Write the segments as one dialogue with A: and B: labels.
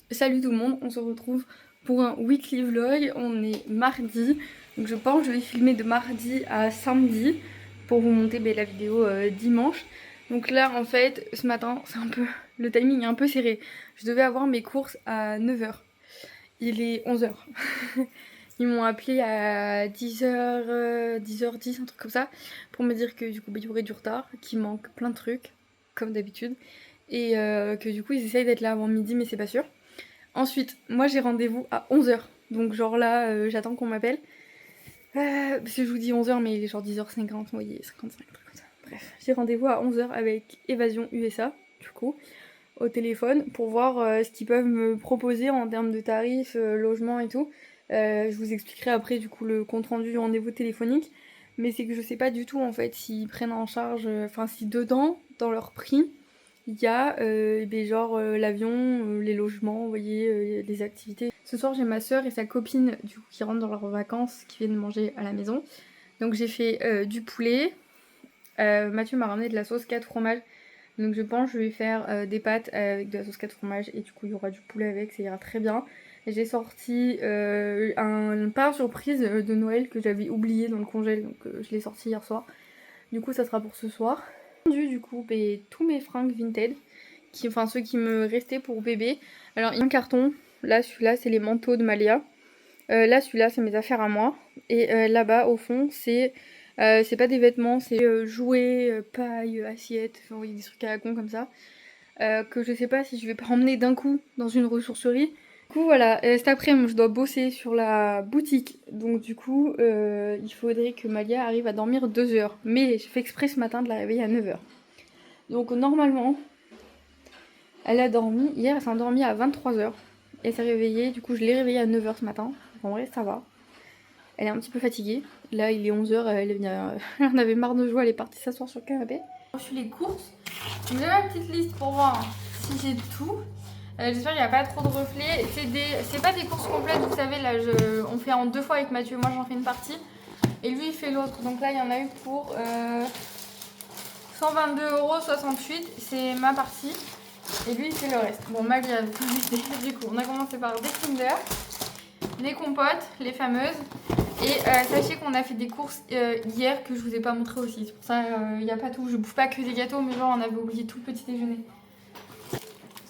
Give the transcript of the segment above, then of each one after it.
A: Salut tout le monde, on se retrouve pour un weekly vlog. On est mardi, donc je pense que je vais filmer de mardi à samedi pour vous monter la vidéo dimanche. Donc là en fait ce matin c'est un peu, le timing est un peu serré. Je devais avoir mes courses à 9 h. Il est 11 h. Ils m'ont appelé à 10 h, 10 h 10, un truc comme ça, pour me dire que du coup il y aurait du retard, qu'il manque plein de trucs, comme d'habitude, et que du coup ils essayent d'être là avant midi mais c'est pas sûr. Ensuite, moi j'ai rendez-vous à 11 h. Donc genre là, j'attends qu'on m'appelle. Parce que je vous dis 11 h mais il est genre 10 h 50, vous voyez, 55, un truc comme ça. Bref, j'ai rendez-vous à 11 h avec Évasion USA, du coup, au téléphone, pour voir ce qu'ils peuvent me proposer en termes de tarifs, logement et tout. Je vous expliquerai après du coup le compte rendu du rendez-vous téléphonique. Mais c'est que je sais pas du tout en fait s'ils prennent en charge, enfin si dedans, dans leur prix, il y a genre l'avion, les logements, vous voyez, les activités. Ce soir j'ai ma soeur et sa copine du coup qui rentrent dans leurs vacances, qui viennent manger à la maison. Donc j'ai fait du poulet. Mathieu m'a ramené de la sauce 4 fromages. Donc je pense que je vais faire des pâtes avec de la sauce 4 fromages et du coup il y aura du poulet avec, ça ira très bien. Et j'ai sorti un pain surprise de Noël que j'avais oublié dans le congèle, donc je l'ai sorti hier soir. Du coup ça sera pour ce soir. Du coup tous mes fringues Vinted, enfin ceux qui me restaient pour bébé. Alors il y a un carton, là celui-là c'est les manteaux de Malia. Là celui-là c'est mes affaires à moi. Et là-bas au fond c'est pas des vêtements, c'est jouets, paille, assiettes, enfin oui, des trucs à la con comme ça. Que je sais pas si je vais pas emmener d'un coup dans une ressourcerie. Du coup voilà, cet après-midi je dois bosser sur la boutique. Donc du coup il faudrait que Malia arrive à dormir 2 heures. Mais j'ai fait exprès ce matin de la réveiller à 9 h. Donc normalement elle a dormi, hier elle s'est endormie à 23 h. Elle s'est réveillée, du coup je l'ai réveillée à 9 h ce matin. En vrai ça va. Elle est un petit peu fatiguée. Là il est 11 h, elle en avait marre de jouer, elle est partie s'asseoir sur le canapé. Je suis les courses. Je me donne ma petite liste pour voir si j'ai tout. J'espère qu'il n'y a pas trop de reflets. C'est pas des courses complètes, vous savez, là on fait en 2 fois avec Mathieu. Moi j'en fais une partie et lui il fait l'autre. Donc là il y en a eu pour 122,68 €, c'est ma partie. Et lui il fait le reste. Bon, ma vie a tout visité. Du coup on a commencé par des Kinder, les compotes, les fameuses. Et sachez qu'on a fait des courses hier que je vous ai pas montré aussi. C'est pour ça il n'y a pas tout. Je bouffe pas que des gâteaux, mais genre on avait oublié tout le petit déjeuner.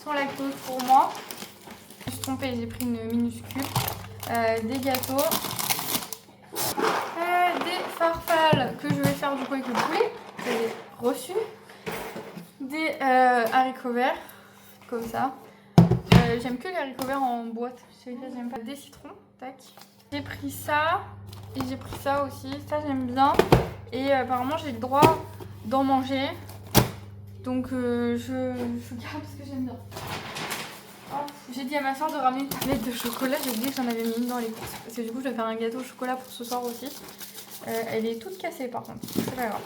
A: Sans lactose pour moi. Je me suis trompée, j'ai pris une minuscule. Des gâteaux. Des farfales que je vais faire du coup avec le poulet. Que j'ai reçu. Des haricots verts. Comme ça. J'aime que les haricots verts en boîte. J'aime pas. Des citrons. Tac. J'ai pris ça. Et j'ai pris ça aussi. Ça j'aime bien. Et apparemment j'ai le droit d'en manger. Donc je garde ce que j'aime bien. J'ai dit à ma soeur de ramener une tablette de chocolat, j'ai oublié que j'en avais mis une dans les courses. Parce que du coup je vais faire un gâteau au chocolat pour ce soir aussi. Elle est toute cassée par contre, c'est pas grave.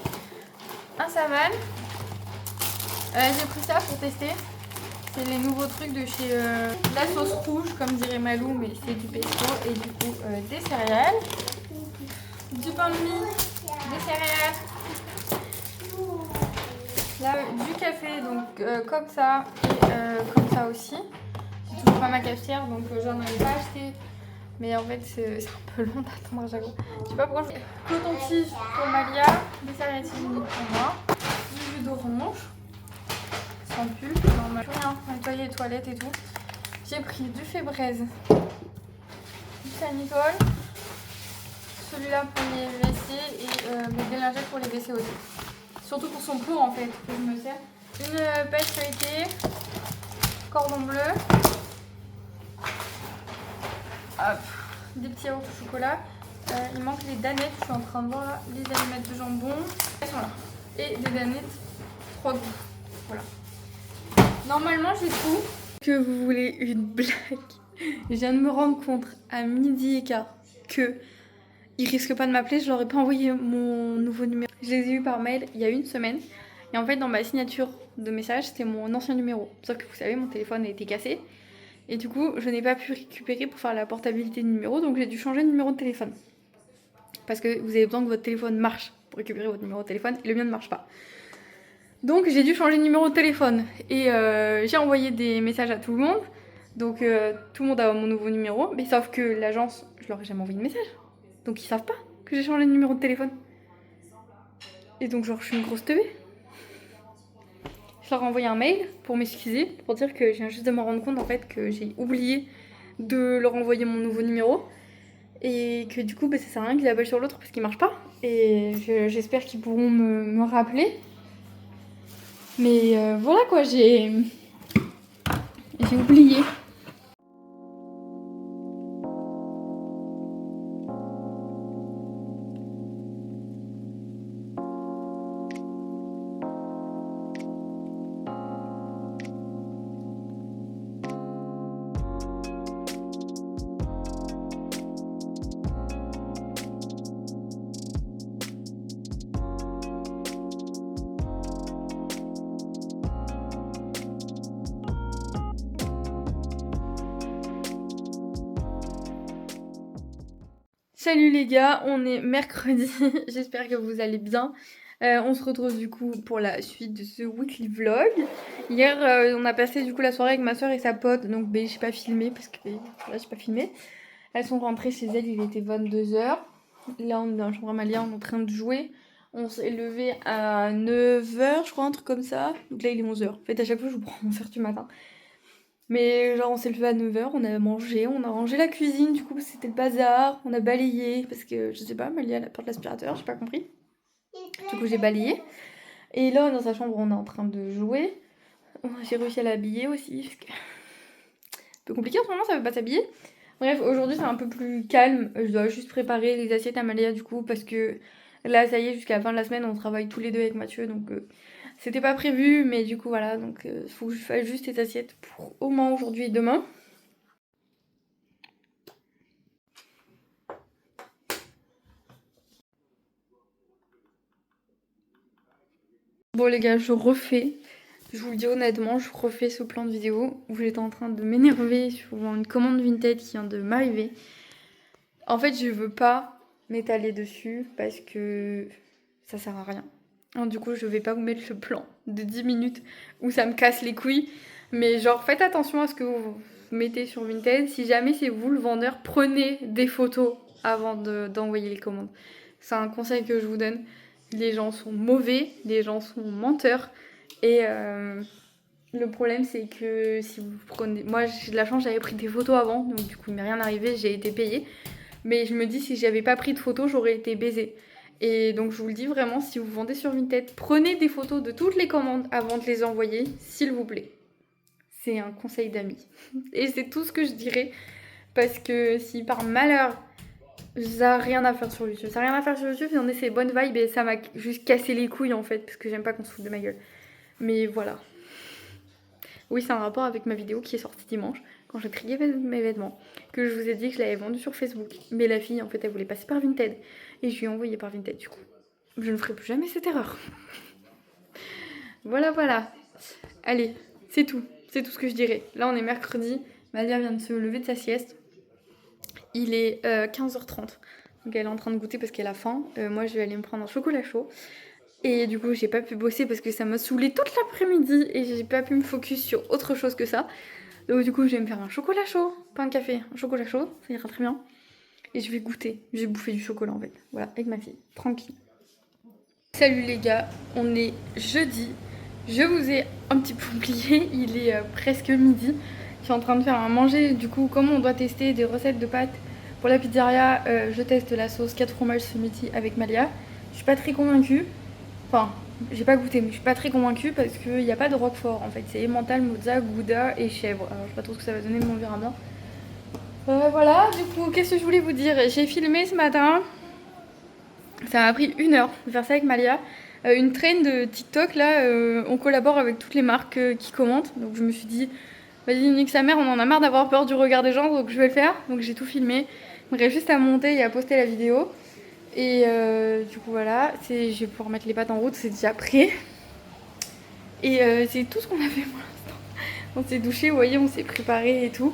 A: Un savane. J'ai pris ça pour tester. C'est les nouveaux trucs de chez la sauce rouge comme dirait Malou, mais c'est du pesto. Et du coup des céréales. Du pain de mie, des céréales. Là du café, donc comme ça et comme ça aussi. J'ai toujours pas ma cafetière, donc j'en avais pas acheté. Mais en fait c'est un peu long d'attendre à chaque fois. Je sais pas pourquoi. Coton-tige pour Malia, des céréales hygiéniques pour moi, du jus d'orange, sans pulpe, on n'a plus rien, nettoyer les toilettes et tout. J'ai pris du Fébraise, du Sanicol, celui-là pour les WC et des lingettes pour les WC aussi. Surtout pour son pot en fait que je me sers. Une pâte feuilletée, cordon bleu. Hop, des petits yaourts au chocolat. Il manque les danettes, je suis en train de voir là, les allumettes de jambon. Elles sont là. Et des danettes 3 goûts. Voilà. Normalement j'ai tout. Que vous voulez une blague? Je viens de me rendre compte à 12h15 que ils risquent pas de m'appeler, je leur ai pas envoyé mon nouveau numéro. Je les ai eu par mail il y a une semaine. Et en fait dans ma signature de message c'était mon ancien numéro. Sauf que vous savez mon téléphone a été cassé. Et du coup je n'ai pas pu récupérer pour faire la portabilité de numéro. Donc j'ai dû changer de numéro de téléphone. parce que vous avez besoin que votre téléphone marche pour récupérer votre numéro de téléphone et le mien ne marche pas. Donc j'ai dû changer de numéro de téléphone et j'ai envoyé des messages à tout le monde. Donc tout le monde a mon nouveau numéro, mais sauf que l'agence, je leur ai jamais envoyé de message. Donc ils savent pas que j'ai changé de numéro de téléphone. Et donc genre je suis une grosse teubée. Je leur ai envoyé un mail pour m'excuser, pour dire que je viens juste de me rendre compte en fait que j'ai oublié de leur envoyer mon nouveau numéro. Et que du coup ça sert à rien qu'ils appellent sur l'autre parce qu'il marche pas. Et j'espère qu'ils pourront me rappeler. Mais voilà quoi, j'ai oublié. Salut les gars, on est mercredi, j'espère que vous allez bien. On se retrouve du coup pour la suite de ce weekly vlog. Hier on a passé du coup la soirée avec ma soeur et sa pote, donc j'ai pas filmé parce que là j'ai pas filmé. Elles sont rentrées chez elles, il était 22h. Là on est dans la chambre à Malia, on est en train de jouer. On s'est levé à 9h je crois, un truc comme ça. Donc là il est 11h. En fait à chaque fois je vous prends 11h du matin. Mais genre on s'est levé à 9h, on a mangé, on a rangé la cuisine, du coup c'était le bazar, on a balayé, parce que je sais pas, Malia elle porte l'aspirateur, j'ai pas compris. Du coup j'ai balayé. Et là dans sa chambre on est en train de jouer. J'ai réussi à l'habiller aussi, parce que... un peu compliqué en ce moment, ça veut pas s'habiller. Bref, aujourd'hui c'est un peu plus calme, je dois juste préparer les assiettes à Malia du coup, parce que là ça y est, jusqu'à la fin de la semaine on travaille tous les deux avec Mathieu, donc... c'était pas prévu, mais du coup voilà, donc faut que je fasse juste les assiettes pour au moins aujourd'hui et demain. Bon les gars, je vous le dis honnêtement, je refais ce plan de vidéo où j'étais en train de m'énerver sur une commande Vinted qui vient de m'arriver. En fait, je veux pas m'étaler dessus parce que ça sert à rien. Alors, du coup, je vais pas vous mettre le plan de 10 minutes où ça me casse les couilles. Mais genre, faites attention à ce que vous mettez sur Vinted. Si jamais c'est vous le vendeur, prenez des photos avant d'envoyer les commandes. C'est un conseil que je vous donne. Les gens sont mauvais, les gens sont menteurs. Et le problème, c'est que si vous prenez... Moi, j'ai de la chance, j'avais pris des photos avant. Donc du coup, il m'est rien arrivé, j'ai été payée. Mais je me dis, si j'avais pas pris de photos, j'aurais été baisée. Et donc je vous le dis vraiment, si vous vendez sur Vinted, prenez des photos de toutes les commandes avant de les envoyer, s'il vous plaît. C'est un conseil d'amis. Et c'est tout ce que je dirais, parce que si par malheur, ça n'a rien à faire sur YouTube. Ça n'a rien à faire sur YouTube, si on est ces bonnes vibes, et ça m'a juste cassé les couilles en fait, parce que j'aime pas qu'on se foute de ma gueule. Mais voilà. Oui, c'est un rapport avec ma vidéo qui est sortie dimanche, quand j'ai trié mes vêtements, que je vous ai dit que je l'avais vendu sur Facebook. Mais la fille, en fait, elle voulait passer par Vinted. Et je lui ai envoyé par Vinted, du coup. Je ne ferai plus jamais cette erreur. Voilà, voilà. Allez, c'est tout. C'est tout ce que je dirais. Là, on est mercredi. Malia vient de se lever de sa sieste. Il est 15h30. Donc elle est en train de goûter parce qu'elle a faim. Moi, je vais aller me prendre un chocolat chaud. Et du coup, j'ai pas pu bosser parce que ça m'a saoulée toute l'après-midi. Et j'ai pas pu me focus sur autre chose que ça. Donc du coup, je vais me faire un chocolat chaud. Pas un café, un chocolat chaud. Ça ira très bien. Et je vais goûter. Je vais bouffer du chocolat en fait. Voilà, avec ma fille. Tranquille. Salut les gars, on est jeudi. Je vous ai un petit peu oublié, il est presque midi. Je suis en train de faire un manger, du coup comme on doit tester des recettes de pâtes pour la pizzeria, je teste la sauce 4 fromages ce midi avec Malia. Je suis pas très convaincue, enfin j'ai pas goûté mais je suis pas très convaincue parce qu'il n'y a pas de roquefort en fait. C'est emmental, mozza, gouda et chèvre. Alors je sais pas trop ce que ça va donner mais on verra bien. Voilà, du coup qu'est-ce que je voulais vous dire, j'ai filmé ce matin. Ça m'a pris 1 heure de faire ça avec Malia. Une traîne de TikTok, là, on collabore avec toutes les marques qui commentent. Donc je me suis dit, vas-y, nique sa mère, on en a marre d'avoir peur du regard des gens, donc je vais le faire. Donc j'ai tout filmé. Il me reste juste à monter et à poster la vidéo. Et du coup, voilà, je vais pouvoir mettre les pâtes en route, c'est déjà prêt. Et c'est tout ce qu'on a fait pour l'instant. On s'est douché, vous voyez, on s'est préparé et tout.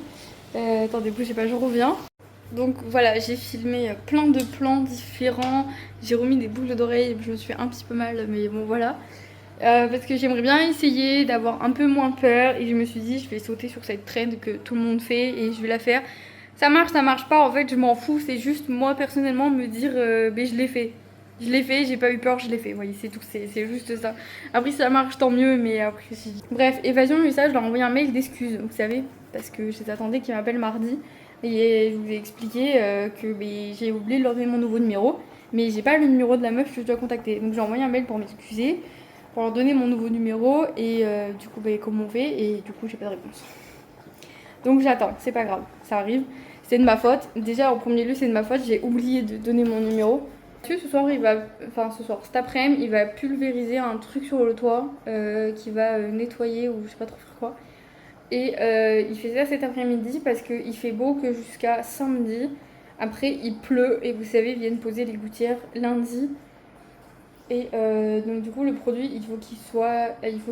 A: Attendez, bougez pas, je reviens. Donc voilà, j'ai filmé plein de plans différents. J'ai remis des boucles d'oreilles, je me suis fait un petit peu mal, mais bon voilà. Parce que j'aimerais bien essayer d'avoir un peu moins peur. Et je me suis dit, je vais sauter sur cette trend que tout le monde fait et je vais la faire. Ça marche pas, en fait je m'en fous. C'est juste moi personnellement me dire, ben je l'ai fait. Je l'ai fait, j'ai pas eu peur, je l'ai fait. Vous voyez, c'est tout, c'est juste ça. Après si ça marche tant mieux, mais après si... Bref, Évasion USA, je leur ai envoyé un mail d'excuses, vous savez. Parce que j'attendais qu'ils m'appellent mardi. Et je vous ai expliqué que ben, j'ai oublié de leur donner mon nouveau numéro. Mais j'ai pas le numéro de la meuf que je dois contacter. Donc j'ai envoyé un mail pour m'excuser, pour leur donner mon nouveau numéro. Et du coup, ben, comment on fait? Et du coup, j'ai pas de réponse. Donc j'attends, c'est pas grave, ça arrive. C'est de ma faute. Déjà, en premier lieu, c'est de ma faute. J'ai oublié de donner mon numéro. Ce soir, cet après-midi, il va pulvériser un truc sur le toit qui va nettoyer ou je sais pas trop faire quoi. Et il fait ça cet après-midi parce qu'il fait beau que jusqu'à samedi. Après, il pleut et vous savez, ils viennent poser les gouttières lundi. Et donc du coup, le produit, il faut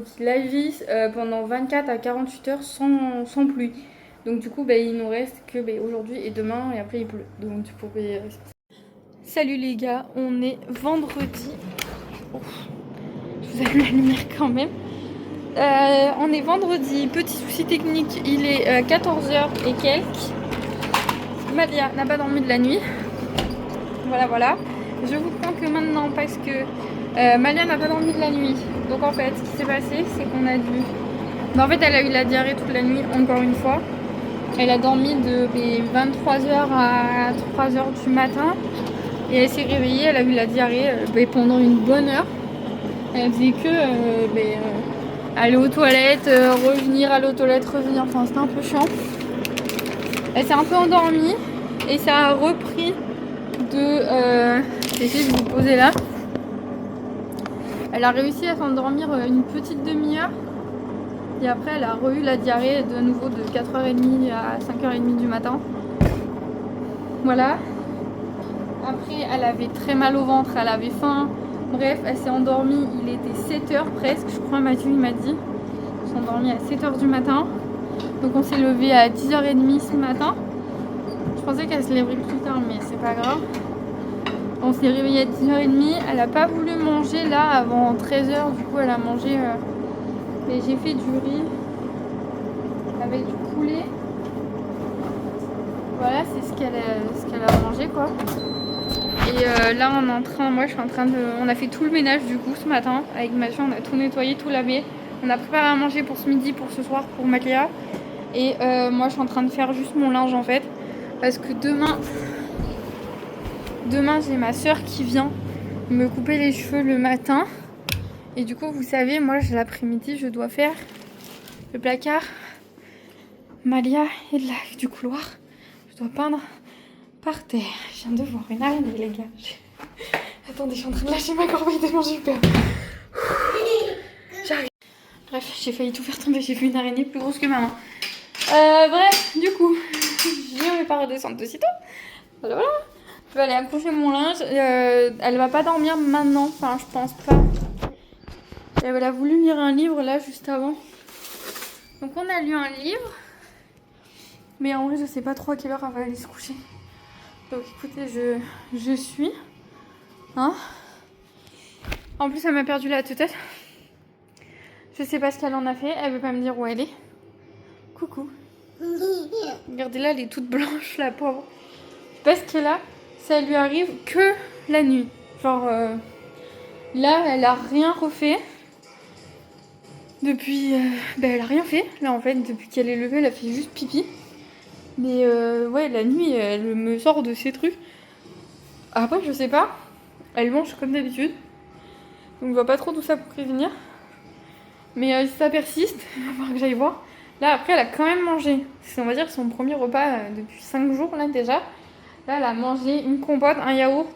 A: qu'il agisse pendant 24 à 48 heures sans pluie. Donc du coup, bah, il nous reste que aujourd'hui et demain et après il pleut. Donc du coup, salut les gars, on est vendredi. Oh, je vous allume la lumière quand même. On est vendredi, petit souci technique, il est 14h et quelques. Malia n'a pas dormi de la nuit. Voilà. Je vous prends que maintenant parce que Malia n'a pas dormi de la nuit. Donc en fait, ce qui s'est passé, c'est qu'on a dû... En fait, elle a eu la diarrhée toute la nuit, encore une fois. Elle a dormi de 23h à 3h du matin. Et elle s'est réveillée, elle a eu la diarrhée pendant une bonne heure. Elle faisait que aller aux toilettes, revenir, aller aux toilettes, revenir. Enfin, c'était un peu chiant. Elle s'est un peu endormie et ça a repris de... J'essaie de vous poser là. Elle a réussi à s'endormir une petite demi-heure. Et après, elle a eu la diarrhée de nouveau de 4h30 à 5h30 du matin. Voilà. Après, elle avait très mal au ventre, elle avait faim. Bref, elle s'est endormie, il était 7h presque, je crois Mathieu il m'a dit. Elle s'est endormie à 7h du matin. Donc on s'est levé à 10h30 ce matin. Je pensais qu'elle se lèverait plus tard, mais c'est pas grave. On s'est réveillé à 10h30. Elle a pas voulu manger là avant 13h. Du coup, elle a mangé. Et j'ai fait du riz avec du poulet. Voilà, c'est ce qu'elle a mangé quoi. Et là on est en train, moi je suis en train de... On a fait tout le ménage du coup ce matin. Avec Mathieu on a tout nettoyé, tout lavé. On a préparé à manger pour ce midi, pour ce soir, pour Malia. Et moi je suis en train de faire juste mon linge en fait. Parce que demain j'ai ma soeur qui vient me couper les cheveux le matin. Et du coup vous savez, moi l'après-midi je dois faire le placard, Malia et du couloir. Je dois peindre par terre. Je viens de voir une araignée les gars. Attendez, je suis en train de lâcher ma corbeille tellement j'ai peur. J'arrive. Bref, j'ai failli tout faire tomber. J'ai vu une araignée plus grosse que ma main. Bref, du coup, je vais pas redescendre de sitôt. Voilà. Je vais aller accrocher mon linge. Elle va pas dormir maintenant. Enfin, je pense pas. Elle a voulu lire un livre là juste avant. Donc on a lu un livre. Mais en vrai, je sais pas trop à quelle heure elle va aller se coucher. Donc écoutez, je suis. Hein? En plus, elle m'a perdu la tête. Je sais pas ce qu'elle en a fait. Elle veut pas me dire où elle est. Coucou. Regardez-la, elle est toute blanche, la pauvre. Parce que là, ça lui arrive que la nuit. Genre, là, elle a rien refait. Depuis... elle a rien fait. Là, en fait, depuis qu'elle est levée, elle a fait juste pipi. Mais ouais, la nuit, elle me sort de ces trucs. Après, je sais pas. Elle mange comme d'habitude. Donc, je vois pas trop d'où ça pourrait venir. Mais si ça persiste, il va falloir que j'aille voir. Là, après, elle a quand même mangé. C'est, on va dire, son premier repas depuis 5 jours, là, déjà. Là, elle a mangé une compote, un yaourt.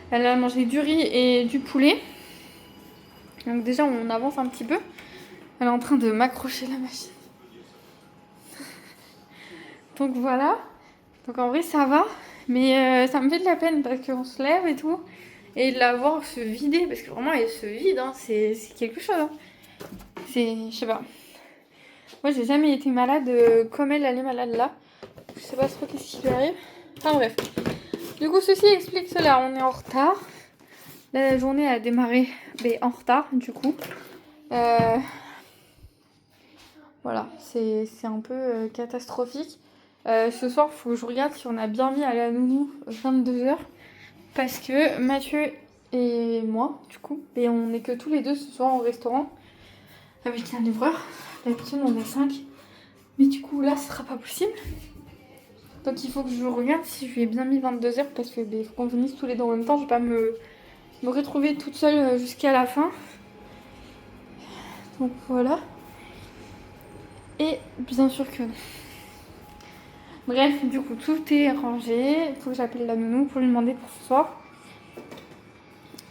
A: Elle a mangé du riz et du poulet. Donc, déjà, on avance un petit peu. Elle est en train de m'accrocher la machine. Donc, voilà. Donc, en vrai, ça va. Mais ça me fait de la peine parce qu'on se lève et tout. Et de la voir se vider. Parce que vraiment, elle se vide. Hein. C'est quelque chose. Hein. Je sais pas. Moi, j'ai jamais été malade comme elle est malade là. Je sais pas trop qu'est-ce qui lui arrive. Enfin bref. Du coup, ceci explique cela. On est en retard. La journée a démarré en retard, du coup. Voilà, c'est un peu catastrophique. Ce soir, il faut que je regarde si on a bien mis à la nounou 22h. Parce que Mathieu et moi, du coup, on n'est que tous les deux ce soir au restaurant. Avec un livreur. D'habitude, on est 5. Mais du coup, là, ce sera pas possible. Donc il faut que je regarde si je lui ai bien mis 22h parce que faut qu'on finisse tous les deux en même temps. Je vais pas me retrouver toute seule jusqu'à la fin. Donc voilà. Et bien sûr que non. Bref, du coup, tout est rangé. Il faut que j'appelle la nounou pour lui demander pour ce soir.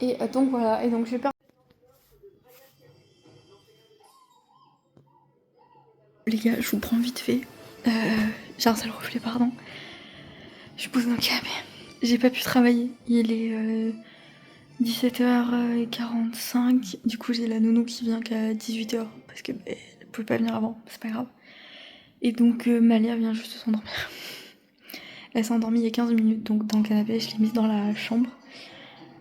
A: Et donc voilà. Et donc j'ai peur. Les gars, je vous prends vite fait. J'ai un sale reflet, pardon. Je pose dans le canapé. J'ai pas pu travailler. Il est 17h45. Du coup, j'ai la nounou qui vient qu'à 18h. Parce que elle pouvait pas venir avant. C'est pas grave. Et donc, Malia vient juste de s'endormir. Elle s'est endormie il y a 15 minutes. Donc, dans le canapé, je l'ai mise dans la chambre.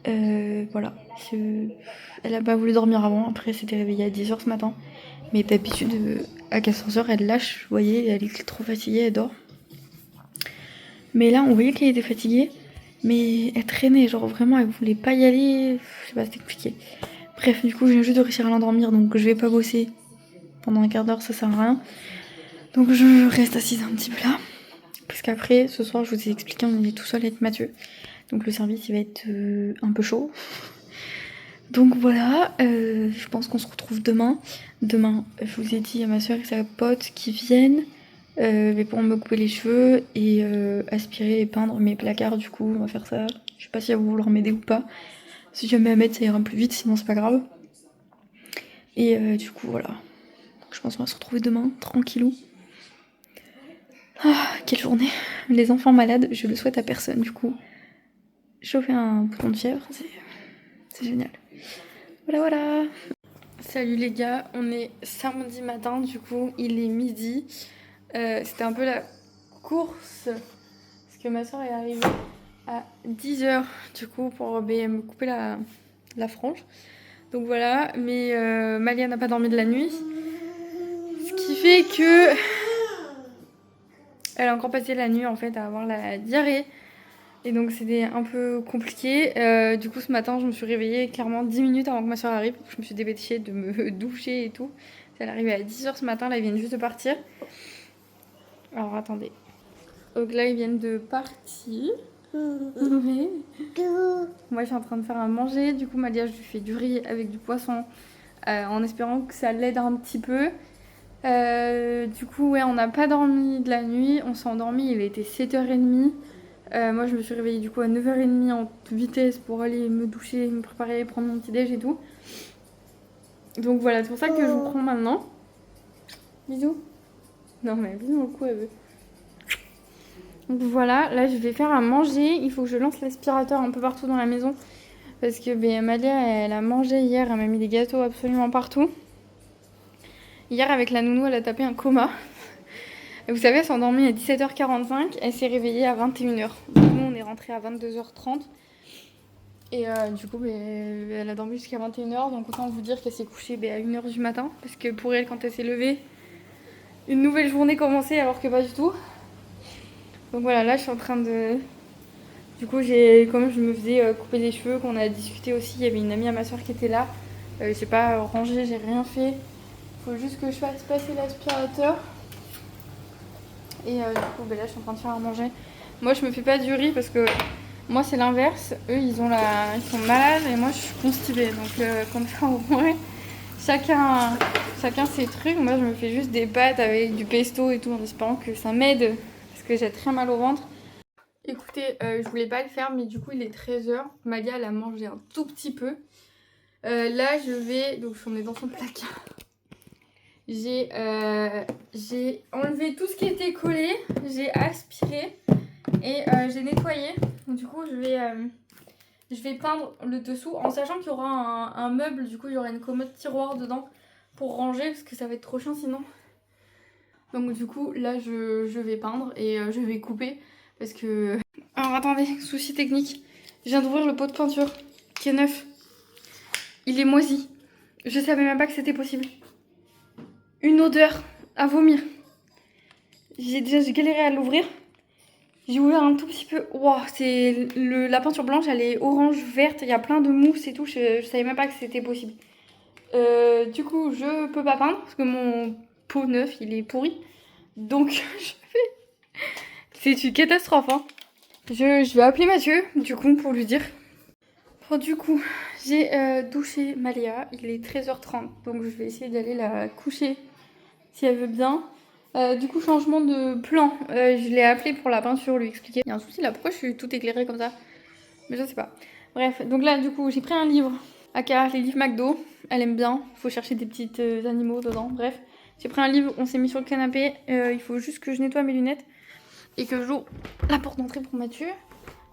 A: Voilà. Elle a pas voulu dormir avant. Après, elle s'était réveillée à 10h ce matin. Mais d'habitude, à 14h, elle lâche. Vous voyez, elle est trop fatiguée, elle dort. Mais là, on voyait qu'elle était fatiguée. Mais elle traînait, genre vraiment, elle voulait pas y aller. Je sais pas, c'était compliqué. Bref, du coup, je viens juste de réussir à l'endormir. Donc, je vais pas bosser pendant un quart d'heure, ça sert à rien. Donc, je reste assise un petit peu là. Parce qu'après, ce soir, je vous ai expliqué, on est tout seul avec Mathieu. Donc, le service, il va être un peu chaud. Donc voilà, je pense qu'on se retrouve demain. Demain, je vous ai dit à ma soeur et sa pote qui viennent pour me couper les cheveux et aspirer et peindre mes placards. Du coup, on va faire ça. Je sais pas si elle va vouloir m'aider ou pas. Si jamais à mettre, ça ira plus vite, sinon c'est pas grave. Et du coup, voilà. Donc, je pense qu'on va se retrouver demain, tranquillou. Ah, quelle journée. Les enfants malades, je le souhaite à personne, du coup. Chauffer un bouton de fièvre, c'est génial. Voilà. Salut les gars, on est samedi matin, du coup il est midi. C'était un peu la course parce que ma soeur est arrivée à 10h du coup pour me couper la frange. Donc voilà, mais Malia n'a pas dormi de la nuit. Ce qui fait que elle a encore passé la nuit en fait à avoir la diarrhée. Et donc c'était un peu compliqué. Du coup ce matin je me suis réveillée clairement 10 minutes avant que ma soeur arrive. Je me suis dépêchée de me doucher et tout. Elle est arrivée à 10h ce matin, là ils viennent juste de partir. Alors attendez. Donc là ils viennent de partir. Oui. Moi je suis en train de faire à manger. Du coup Malia je lui fais du riz avec du poisson. En espérant que ça l'aide un petit peu. Du coup ouais on n'a pas dormi de la nuit. On s'est endormi, il était 7h30. Moi je me suis réveillée du coup à 9h30 en vitesse pour aller me doucher, me préparer, prendre mon petit déj et tout. Donc voilà, c'est pour ça que je vous prends maintenant. Bisous. Non mais bisous au cou elle veut. Donc voilà, là je vais faire à manger. Il faut que je lance l'aspirateur un peu partout dans la maison. Parce que Malia elle a mangé hier, elle m'a mis des gâteaux absolument partout. Hier avec la nounou elle a tapé un coma. Et vous savez elle s'est endormie à 17h45, elle s'est réveillée à 21h. Donc nous on est rentré à 22h30. Et du coup, elle a dormi jusqu'à 21h, donc autant vous dire qu'elle s'est couchée à 1h du matin. Parce que pour elle, quand elle s'est levée, une nouvelle journée commençait alors que pas du tout. Donc voilà, là je suis en train de... Du coup, comme je me faisais couper les cheveux, qu'on a discuté aussi, il y avait une amie à ma soeur qui était là. J'ai pas rangé, j'ai rien fait. Faut juste que je fasse passer l'aspirateur. Et du coup, là je suis en train de faire à manger. Moi je me fais pas du riz parce que moi c'est l'inverse. Eux ils sont malades et moi je suis constipée. Donc comme ça au moins chacun ses trucs. Moi je me fais juste des pâtes avec du pesto et tout en espérant que ça m'aide parce que j'ai très mal au ventre. Écoutez, je voulais pas le faire mais du coup il est 13h. Malia elle a mangé un tout petit peu. Là je vais... Donc on est dans son placard. J'ai enlevé tout ce qui était collé, j'ai aspiré et j'ai nettoyé. Donc, du coup, je vais peindre le dessous en sachant qu'il y aura un meuble. Du coup, il y aura une commode tiroir dedans pour ranger parce que ça va être trop chiant sinon. Donc, du coup, là, je vais peindre et je vais couper parce que Alors attendez, souci technique. Je viens d'ouvrir le pot de peinture qui est neuf. Il est moisi. Je savais même pas que c'était possible. Une odeur à vomir. J'ai galéré à l'ouvrir. J'ai ouvert un tout petit peu. Wow, c'est la peinture blanche, elle est orange, verte. Il y a plein de mousse et tout. Je savais même pas que c'était possible. Du coup, je peux pas peindre parce que mon pot neuf, il est pourri. Donc, c'est une catastrophe. Hein. Je vais appeler Mathieu, du coup, pour lui dire. Bon, du coup, j'ai douché Malia. Il est 13h30, donc je vais essayer d'aller la coucher si elle veut bien. Du coup, changement de plan. Je l'ai appelé pour la peinture, lui expliquer. Il y a un souci là, pourquoi je suis tout éclairée comme ça? Mais je sais pas. Bref, donc là, du coup, j'ai pris un livre. Aka, les livres McDo. Elle aime bien. Il faut chercher des petits animaux dedans. Bref, j'ai pris un livre, on s'est mis sur le canapé. Il faut juste que je nettoie mes lunettes et que j'ouvre la porte d'entrée pour Mathieu.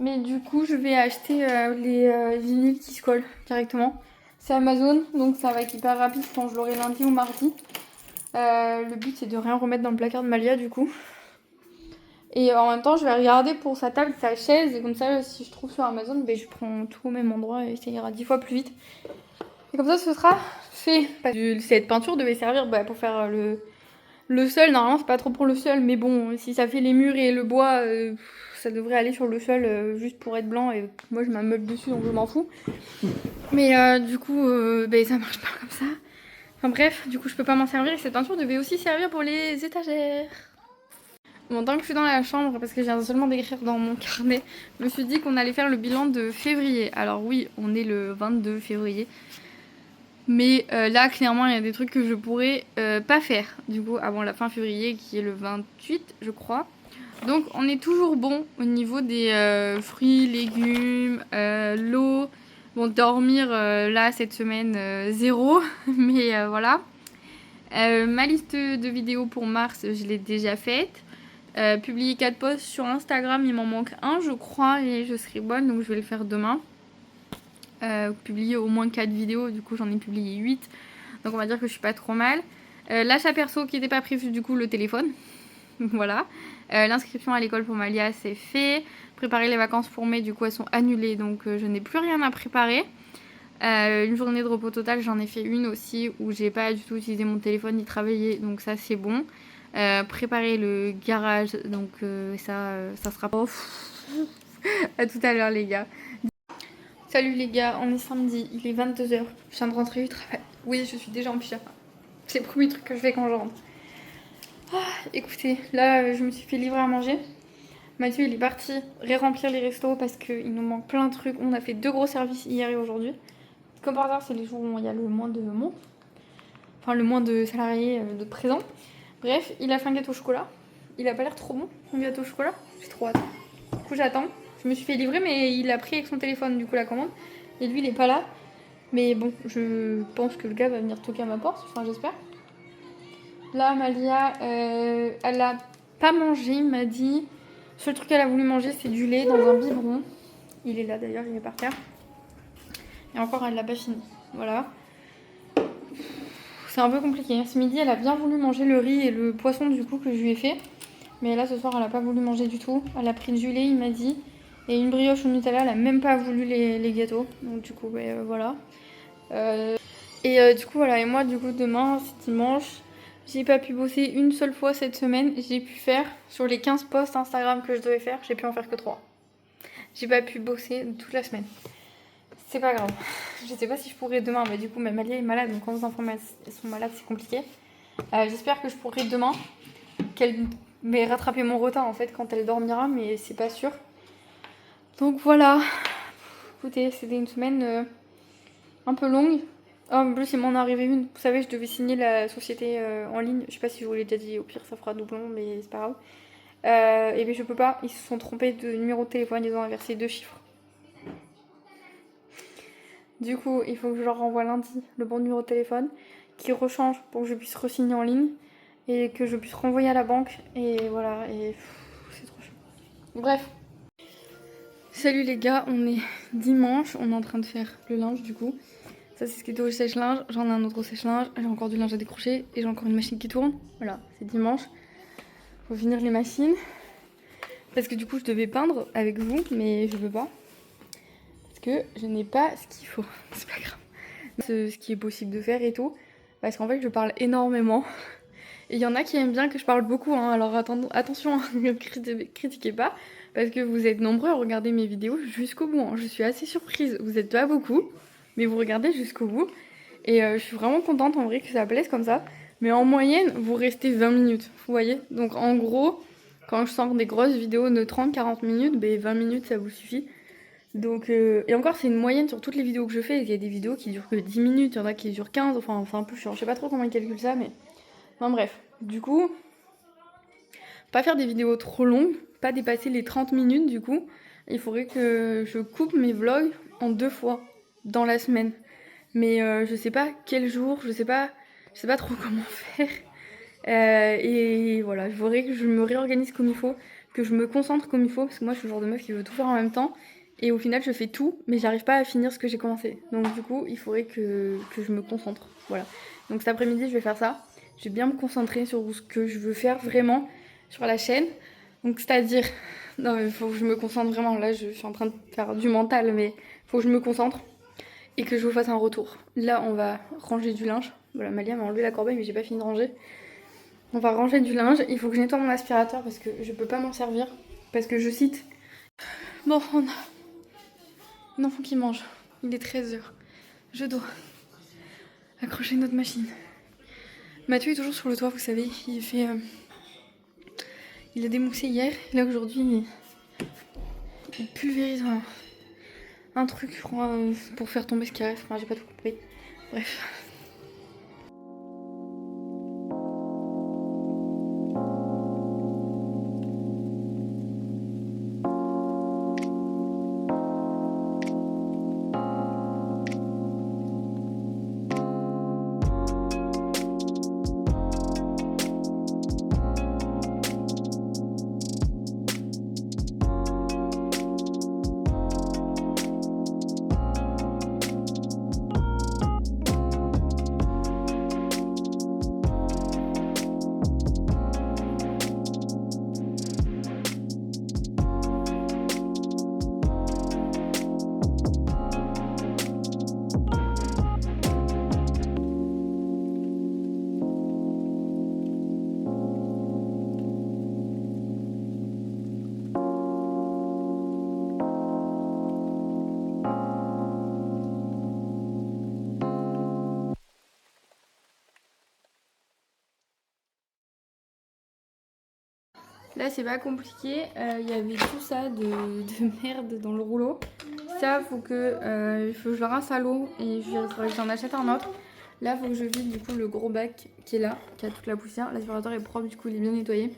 A: Mais du coup, je vais acheter les vinyles qui se collent directement. C'est Amazon, donc ça va être hyper rapide quand je l'aurai lundi ou mardi. Le but, c'est de rien remettre dans le placard de Malia, du coup. Et en même temps, je vais regarder pour sa table, sa chaise. Et comme ça, si je trouve sur Amazon, ben, je prends tout au même endroit et ça ira 10 fois plus vite. Et comme ça, ce sera fait. Cette peinture devait servir pour faire le sol. Normalement, c'est pas trop pour le sol. Mais bon, si ça fait les murs et le bois, ça devrait aller sur le sol juste pour être blanc. Et moi, je m'ameule dessus, donc je m'en fous. Mais du coup, ça marche pas comme ça. Enfin bref, du coup, je peux pas m'en servir. Et cette peinture devait aussi servir pour les étagères. Bon, tant que je suis dans la chambre, parce que je viens seulement d'écrire dans mon carnet, je me suis dit qu'on allait faire le bilan de février. Alors oui, on est le 22 février. Mais là, clairement, il y a des trucs que je pourrais pas faire, du coup, avant la fin février, qui est le 28, je crois. Donc, on est toujours bon au niveau des fruits, légumes, l'eau. Bon, dormir, là, cette semaine, zéro. Mais voilà. Ma liste de vidéos pour mars, je l'ai déjà faite. Publier 4 posts sur Instagram, il m'en manque un, je crois, et je serai bonne, donc je vais le faire demain. Publier au moins 4 vidéos, du coup j'en ai publié 8, donc on va dire que je suis pas trop mal. L'achat perso qui n'était pas prévu, du coup le téléphone. Voilà. L'inscription à l'école pour Malia, c'est fait. Préparer les vacances pour mai, du coup elles sont annulées, donc je n'ai plus rien à préparer. Une journée de repos total, j'en ai fait une aussi où j'ai pas du tout utilisé mon téléphone ni travaillé, donc ça c'est bon. Préparer le garage, donc ça sera pas. À tout à l'heure les gars. Salut les gars, on est samedi, il est 22h, je viens de rentrer du travail. Oui, je suis déjà en pyjama. C'est le premier truc que je fais quand je rentre. Écoutez, là je me suis fait livrer à manger. Mathieu il est parti ré-remplir les restos parce qu'il nous manque plein de trucs. On a fait 2 gros services hier et aujourd'hui. Comme par hasard, c'est les jours où il y a le moins de monde. Enfin, le moins de salariés de présents. Bref, il a fait un gâteau au chocolat. Il a pas l'air trop bon, mon gâteau au chocolat. J'ai trop hâte. Du coup, j'attends. Je me suis fait livrer, mais il a pris avec son téléphone, du coup, la commande. Et lui, il est pas là. Mais bon, je pense que le gars va venir toquer à ma porte. Enfin, j'espère. Là, Malia, elle a pas mangé, il m'a dit. Le seul truc qu'elle a voulu manger, c'est du lait dans un biberon. Il est là d'ailleurs, il est par terre. Et encore, elle l'a pas fini. Voilà. C'est un peu compliqué. Ce midi, elle a bien voulu manger le riz et le poisson du coup que je lui ai fait. Mais là, ce soir, elle a pas voulu manger du tout. Elle a pris du lait, il m'a dit. Et une brioche au Nutella, elle a même pas voulu les gâteaux. Donc du coup, voilà. Du coup, voilà. Et moi, du coup, demain, c'est dimanche. J'ai pas pu bosser une seule fois cette semaine. J'ai pu faire, sur les 15 posts Instagram que je devais faire, j'ai pu en faire que 3. J'ai pas pu bosser toute la semaine. C'est pas grave. Je sais pas si je pourrai demain. Mais du coup, ma Malia est malade. Donc quand les enfants sont malades, c'est compliqué. J'espère que je pourrai demain qu'elle mais rattraper mon retard en fait quand elle dormira. Mais c'est pas sûr. Donc voilà. Écoutez, c'était une semaine un peu longue. Oh, en plus, il m'en est arrivé une. Vous savez, je devais signer la société en ligne. Je sais pas si je vous l'ai déjà dit. Au pire, ça fera doublon. Mais c'est pas grave. Et bien je peux pas. Ils se sont trompés de numéro de téléphone. Ils ont inversé 2 chiffres. Du coup, il faut que je leur renvoie lundi le bon numéro de téléphone, qu'ils rechangent pour que je puisse re-signer en ligne et que je puisse renvoyer à la banque. Et voilà, et c'est trop chaud. Bref. Salut les gars, on est dimanche, on est en train de faire le linge du coup. Ça c'est ce qui était au sèche-linge, j'en ai un autre au sèche-linge, j'ai encore du linge à décrocher et j'ai encore une machine qui tourne. Voilà, c'est dimanche. Faut finir les machines. Parce que du coup je devais peindre avec vous, mais je peux pas. Parce que je n'ai pas ce qu'il faut. C'est pas grave. Ce qui est possible de faire et tout. Parce qu'en fait je parle énormément. Et il y en a qui aiment bien que je parle beaucoup, hein. Alors attention, ne critiquez pas. Parce que vous êtes nombreux à regarder mes vidéos jusqu'au bout, hein. Je suis assez surprise. Vous êtes pas beaucoup, mais vous regardez jusqu'au bout. Et je suis vraiment contente en vrai que ça plaise comme ça. Mais en moyenne, vous restez 20 minutes, vous voyez. Donc en gros, quand je sors des grosses vidéos de 30-40 minutes, 20 minutes ça vous suffit. Donc, et encore, c'est une moyenne sur toutes les vidéos que je fais. Il y a des vidéos qui durent que 10 minutes, il y en a qui durent 15, enfin un peu chiant. Je sais pas trop comment ils calculent ça, mais... Enfin bref, du coup, pas faire des vidéos trop longues, pas dépasser les 30 minutes du coup. Il faudrait que je coupe mes vlogs en 2 fois dans la semaine. Mais je sais pas quel jour, je sais pas trop comment faire. Et voilà, je voudrais que je me réorganise comme il faut, que je me concentre comme il faut, parce que moi je suis le genre de meuf qui veut tout faire en même temps. Et au final je fais tout, mais j'arrive pas à finir ce que j'ai commencé. Donc du coup, il faudrait que je me concentre. Voilà. Donc cet après-midi, je vais faire ça. Je vais bien me concentrer sur ce que je veux faire vraiment sur la chaîne. Donc c'est-à-dire... Non mais faut que je me concentre vraiment. Là, je suis en train de faire du mental, mais faut que je me concentre. Et que je vous fasse un retour. Là, on va ranger du linge. Voilà, Malia m'a enlevé la corbeille, mais j'ai pas fini de ranger. On va ranger du linge. Il faut que je nettoie mon aspirateur parce que je peux pas m'en servir. Parce que je cite... Bon, on a un enfant qui mange. Il est 13h. Je dois accrocher notre machine. Mathieu est toujours sur le toit, vous savez. Il fait... Il a démoussé hier. Et là, aujourd'hui, il pulvérise un truc, je crois, pour faire tomber ce qui reste. Enfin, j'ai pas tout compris. Bref. Là, c'est pas compliqué. Il y avait tout ça de merde dans le rouleau. Ça, faut que je le rince à l'eau et j'en achète un autre. Là, faut que je vide du coup le gros bac qui est là, qui a toute la poussière. L'aspirateur est propre, du coup, il est bien nettoyé.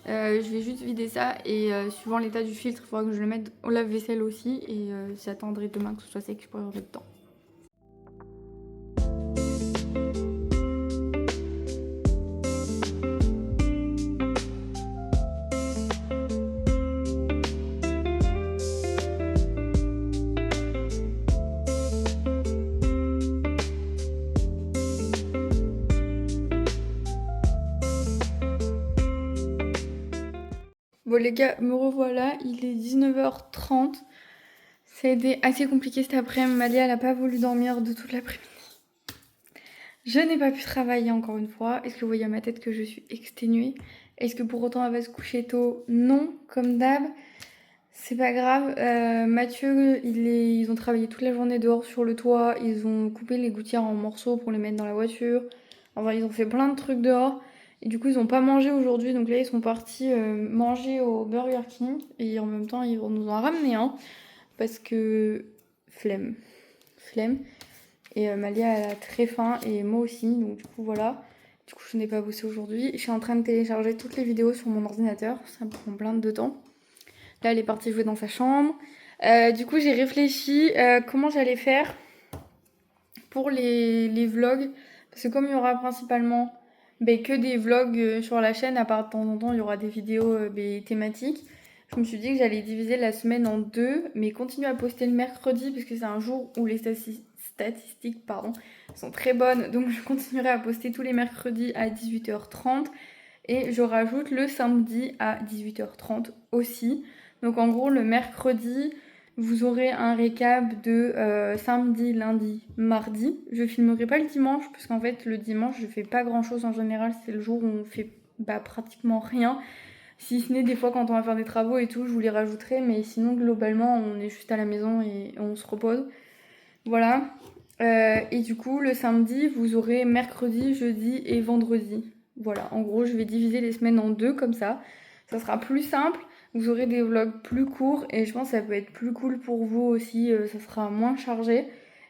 A: Je vais juste vider ça et suivant l'état du filtre, il faudra que je le mette au lave-vaisselle aussi. Et j'attendrai demain que ce soit sec, je pourrai le remettre dedans. Bon les gars, me revoilà, il est 19h30. Ça a été assez compliqué cet après-midi. Malia, elle a pas voulu dormir de toute l'après-midi. Je n'ai pas pu travailler encore une fois. Est-ce que vous voyez à ma tête que je suis exténuée? Est-ce que pour autant elle va se coucher tôt? Non, comme d'hab. C'est pas grave. Mathieu, ils ont travaillé toute la journée dehors sur le toit. Ils ont coupé les gouttières en morceaux pour les mettre dans la voiture. Enfin, ils ont fait plein de trucs dehors. Et du coup, ils ont pas mangé aujourd'hui. Donc là, ils sont partis manger au Burger King. Et en même temps, ils nous ont ramené un. Parce que... Flemme. Et Malia, elle a très faim. Et moi aussi. Donc du coup, voilà. Du coup, je n'ai pas bossé aujourd'hui. Je suis en train de télécharger toutes les vidéos sur mon ordinateur. Ça me prend plein de temps. Là, elle est partie jouer dans sa chambre. Du coup, j'ai réfléchi comment j'allais faire pour les vlogs. Parce que comme il y aura principalement que des vlogs sur la chaîne, à part de temps en temps, il y aura des vidéos thématiques. Je me suis dit que j'allais diviser la semaine en deux, mais continuer à poster le mercredi, parce que c'est un jour où les statistiques sont très bonnes. Donc, je continuerai à poster tous les mercredis à 18h30. Et je rajoute le samedi à 18h30 aussi. Donc en gros, le mercredi, vous aurez un récap de samedi, lundi, mardi. Je filmerai pas le dimanche, parce qu'en fait, le dimanche, je fais pas grand chose en général. C'est le jour où on fait pratiquement rien. Si ce n'est des fois quand on va faire des travaux et tout, je vous les rajouterai. Mais sinon, globalement, on est juste à la maison et on se repose. Voilà. Et du coup, le samedi, vous aurez mercredi, jeudi et vendredi. Voilà, en gros, je vais diviser les semaines en deux comme ça. Ça sera plus simple. Vous aurez des vlogs plus courts et je pense que ça peut être plus cool pour vous aussi. Ça sera moins chargé.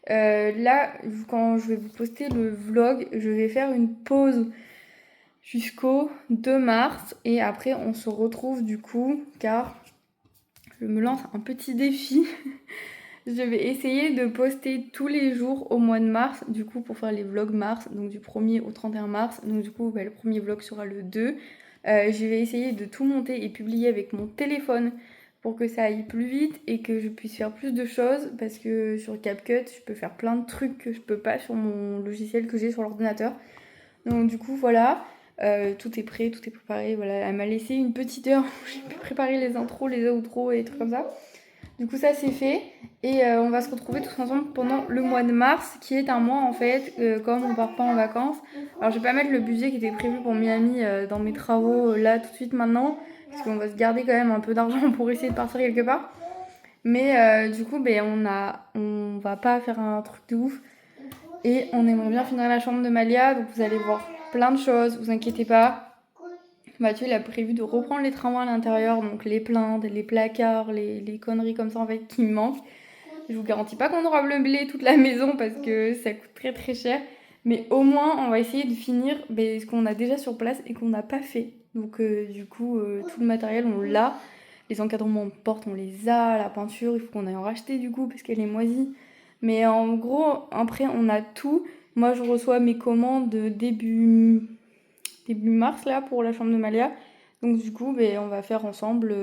A: Là, quand je vais vous poster le vlog, je vais faire une pause jusqu'au 2 mars. Et après, on se retrouve du coup, car je me lance un petit défi. Je vais essayer de poster tous les jours au mois de mars, du coup pour faire les vlogs mars, donc du 1er au 31 mars. Donc du coup, le premier vlog sera le 2. Je vais essayer de tout monter et publier avec mon téléphone pour que ça aille plus vite et que je puisse faire plus de choses, parce que sur CapCut, je peux faire plein de trucs que je peux pas sur mon logiciel que j'ai sur l'ordinateur. Donc du coup, voilà. Tout est prêt, tout est préparé. Voilà, elle m'a laissé une petite heure où j'ai pu préparer les intros, les outros et des trucs comme ça. Du coup, ça c'est fait et on va se retrouver tous ensemble pendant le mois de mars, qui est un mois en fait, comme on part pas en vacances. Alors je vais pas mettre le budget qui était prévu pour Miami dans mes travaux là tout de suite maintenant, parce qu'on va se garder quand même un peu d'argent pour essayer de partir quelque part. Mais du coup, on va pas faire un truc de ouf et on aimerait bien finir la chambre de Malia, donc vous allez voir plein de choses, vous inquiétez pas. Mathieu, il a prévu de reprendre les travaux à l'intérieur, donc les plaintes, les placards, les conneries comme ça en fait qui me manquent. Je vous garantis pas qu'on aura meublé toute la maison parce que ça coûte très très cher, mais au moins on va essayer de finir ce qu'on a déjà sur place et qu'on n'a pas fait. Donc du coup, tout le matériel on l'a, les encadrements de porte on les a, la peinture il faut qu'on aille en racheter du coup parce qu'elle est moisie. Mais en gros, après on a tout. Moi je reçois mes commandes début mars là pour la chambre de Malia. Donc du coup, on va faire ensemble,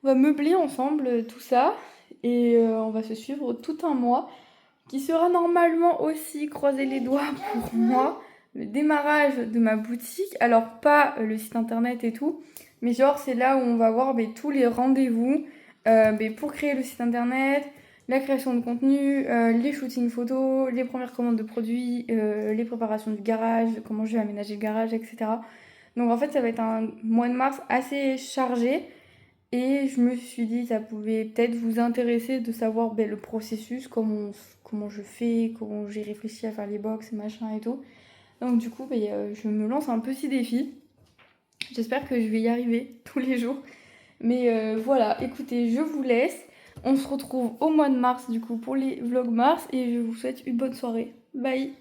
A: on va meubler ensemble tout ça et on va se suivre tout un mois qui sera normalement aussi, croisez les doigts pour moi, le démarrage de ma boutique. Alors pas le site internet et tout, mais genre c'est là où on va voir tous les rendez-vous pour créer le site internet, la création de contenu, les shootings photos, les premières commandes de produits, les préparations du garage, comment je vais aménager le garage, etc. Donc en fait ça va être un mois de mars assez chargé et je me suis dit ça pouvait peut-être vous intéresser de savoir le processus, comment je fais, comment j'ai réfléchi à faire les box, machin et tout. Donc du coup je me lance un petit défi. J'espère que je vais y arriver tous les jours. Mais voilà, écoutez, je vous laisse. On se retrouve au mois de mars du coup pour les vlogs mars et je vous souhaite une bonne soirée. Bye!